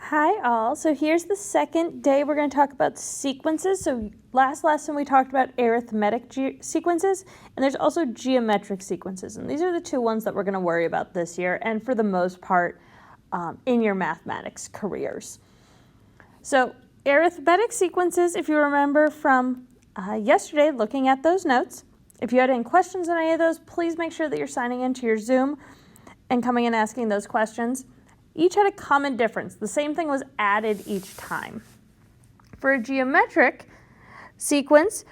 Hi all, so here's the second day we're going to talk about sequences. So last lesson we talked about arithmetic sequences, and there's also geometric sequences, and these are the two ones that we're going to worry about this year and for the most part in your mathematics careers. So arithmetic sequences, if you remember from yesterday looking at those notes, if you had any questions on any of those, please make sure that you're signing into your Zoom and coming and asking those questions. Each had a common difference. The same thing was added each time. For a geometric sequence,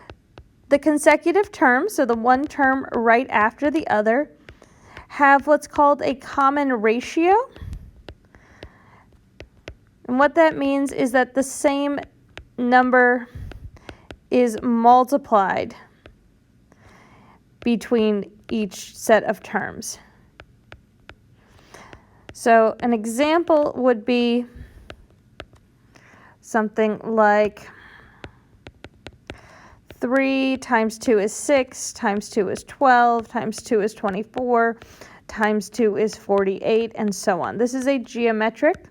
the consecutive terms, so the one term right after the other, have what's called a common ratio. And what that means is that the same number is multiplied between each set of terms. So an example would be something like 3 times 2 is 6, times 2 is 12, times 2 is 24, times 2 is 48, and so on. This is a geometric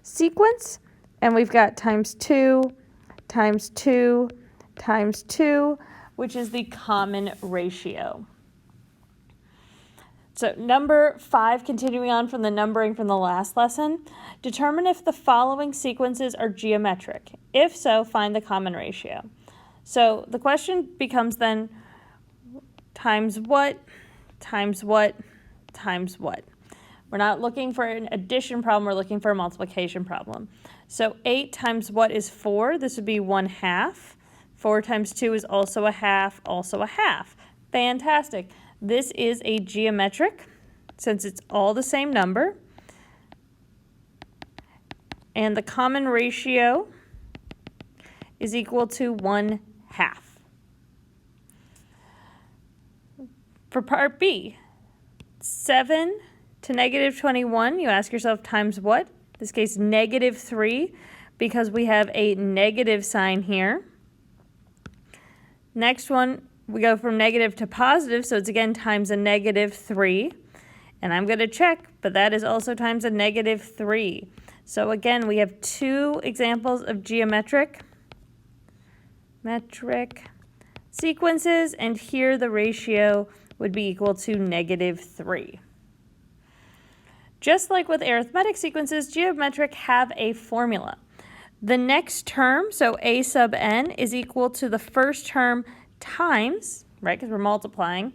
sequence, and we've got times 2, times 2, times 2, which is the common ratio. So number 5, continuing on from the numbering from the last lesson, determine if the following sequences are geometric. If so, find the common ratio. So the question becomes then times what, times what, times what. We're not looking for an addition problem, we're looking for a multiplication problem. So 8 times what is 4? This would be 1/2. 4 times 2 is also a half, also a half. Fantastic. This is a geometric, since it's all the same number. And the common ratio is equal to 1/2. For part B, 7 to -21, you ask yourself times what? In this case, -3, because we have a negative sign here. Next one, we go from negative to positive, so it's again times a -3. And I'm going to check, but that is also times a -3. So again, we have two examples of geometric sequences, and here the ratio would be equal to -3. Just like with arithmetic sequences, geometric have a formula. The next term, so a sub n, is equal to the first term times, right, because we're multiplying,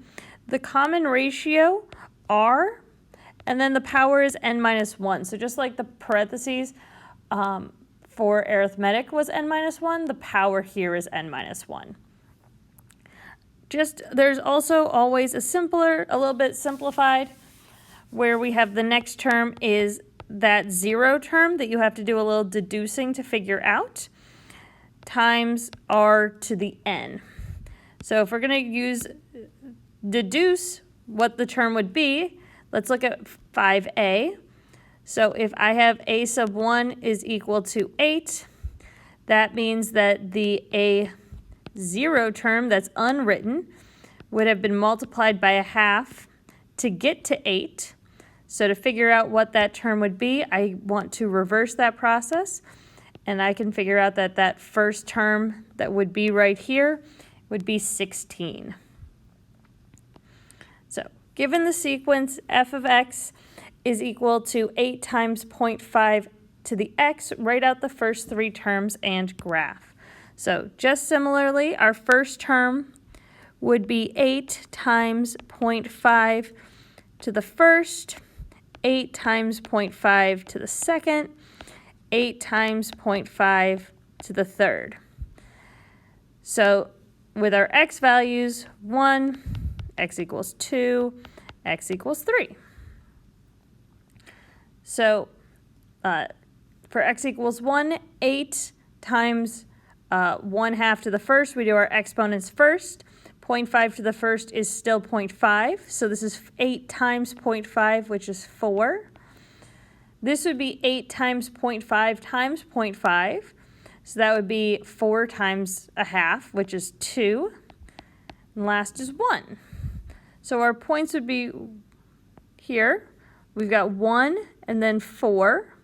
the common ratio, r, and then the power is n-1. So just like the parentheses for arithmetic was n-1, the power here is n-1. There's also always a little bit simplified, where we have the next term is that 0 term that you have to do a little deducing to figure out, times r to the n. So if we're going to deduce what the term would be, let's look at 5a. So if I have a sub 1 is equal to 8, that means that the a0 term that's unwritten would have been multiplied by 1/2 to get to 8. So to figure out what that term would be, I want to reverse that process, and I can figure out that that first term that would be right here would be 16. So given the sequence, f of x is equal to 8 times 0.5 to the x, write out the first 3 terms and graph. So just similarly, our first term would be 8 times 0.5 to the first, 8 times 0.5 to the second, 8 times 0.5 to the third. So with our x values, 1, x equals 2, x equals 3. So for x equals 1, 8 times 1/2 to the first, we do our exponents first. 0.5 to the first is still 0.5, so this is 8 times 0.5, which is 4. This would be 8 times 0.5 times 0.5, so that would be 4 times 1/2, which is 2. And last is 1. So our points would be here. We've got 1 and then 4.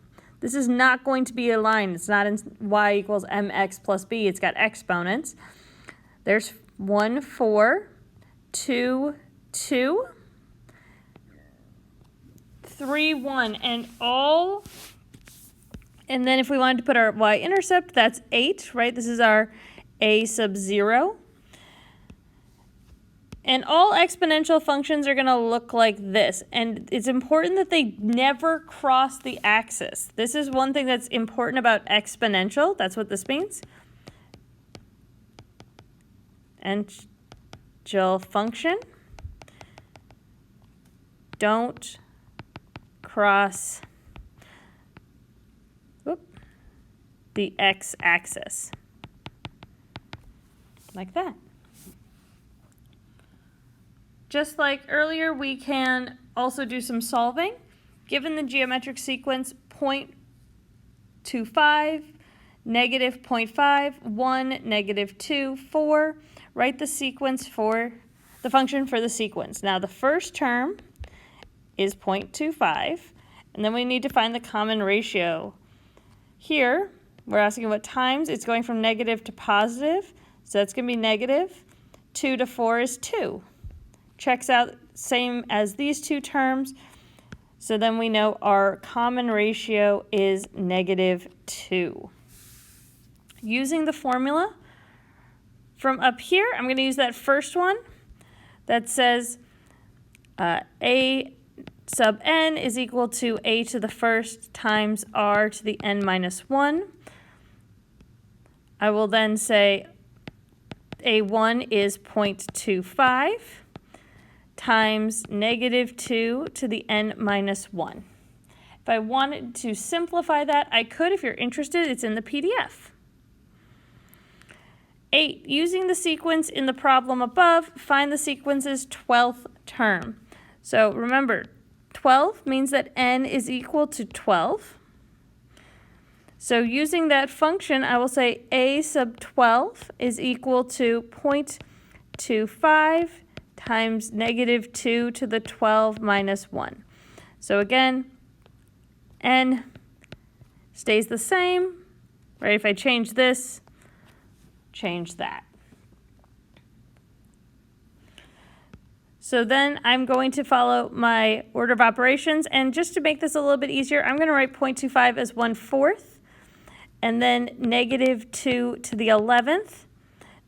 This is not going to be a line. It's not in y equals mx plus b. It's got exponents. There's 1, 4, 2, 2, 3, 1, and then if we wanted to put our y-intercept, that's 8, right? This is our a sub 0. And all exponential functions are going to look like this. And it's important that they never cross the axis. This is one thing that's important about exponential. That's what this means. Exponential function. Don't cross the x-axis. Like that. Just like earlier, we can also do some solving. Given the geometric sequence 0.25, negative 0.5, 1, negative 2, 4, write the sequence for the function for the sequence. Now the first term is 0.25, and then we need to find the common ratio. Here, we're asking what times. It's going from negative to positive, so that's going to be negative. 2 to 4 is 2. Checks out same as these two terms. So then we know our common ratio is negative 2. Using the formula from up here, I'm going to use that first one that says a sub n is equal to a to the first times r to the n minus 1. I will then say a1 is 0.25. times negative 2 to the n minus 1. If I wanted to simplify that, I could. If you're interested, it's in the PDF. 8. Using the sequence in the problem above, find the sequence's 12th term. So remember, 12 means that n is equal to 12. So using that function, I will say a sub 12 is equal to 0.25 times negative 2 to the 12 minus 1. So again, n stays the same, right? If I change this, change that. So then I'm going to follow my order of operations, and just to make this a little bit easier, I'm going to write 0.25 as 1/4, and then negative 2 to the 11th.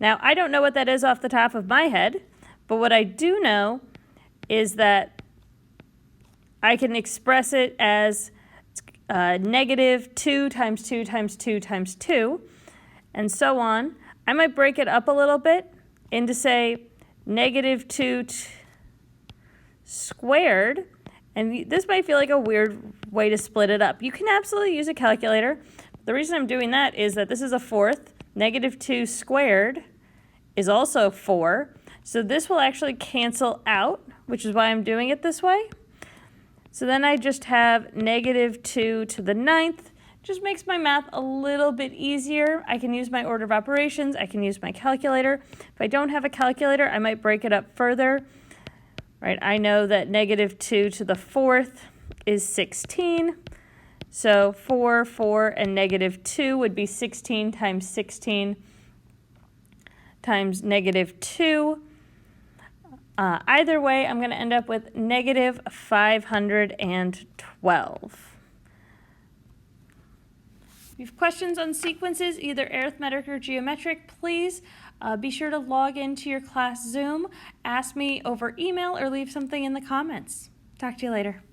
Now, I don't know what that is off the top of my head, but what I do know is that I can express it as negative 2 times 2 times 2 times 2, and so on. I might break it up a little bit into, say, negative 2 squared, and this might feel like a weird way to split it up. You can absolutely use a calculator. The reason I'm doing that is that this is a fourth. Negative 2 squared is also 4. So this will actually cancel out, which is why I'm doing it this way. So then I just have negative 2 to the 9th. Just makes my math a little bit easier. I can use my order of operations. I can use my calculator. If I don't have a calculator, I might break it up further. Right? I know that negative 2 to the 4th is 16. So 4, 4, and negative 2 would be 16 times 16 times negative 2. Either way, I'm going to end up with negative 512. If you have questions on sequences, either arithmetic or geometric, please be sure to log into your class Zoom, ask me over email, or leave something in the comments. Talk to you later.